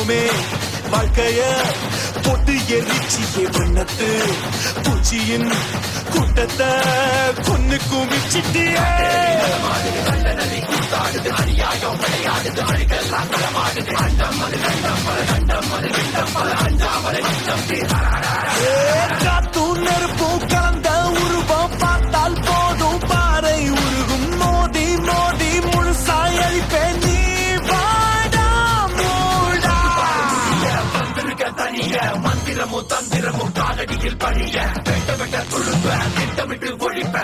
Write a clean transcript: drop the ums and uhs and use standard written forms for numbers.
போனோமே வாழ்க்கைய போட்டு எரிச்சியே வண்ணத்து பூச்சியின் கூட்டத்தை கொன்னு குமிச்சிட்டியே காத்தும் நெருப்பும் கலந்த உருவம் பார்த்தால் போதும் பாறை உருகும் மோதி மோதி முழுசாய் அழிப்பேன் நீ வாடா மூடா தனிய மந்திரமும் தந்திரமும் காலடியில் பணிய வெட்ட வெட்ட துழுப்ப திட்டமிட்டு ஒழிப்ப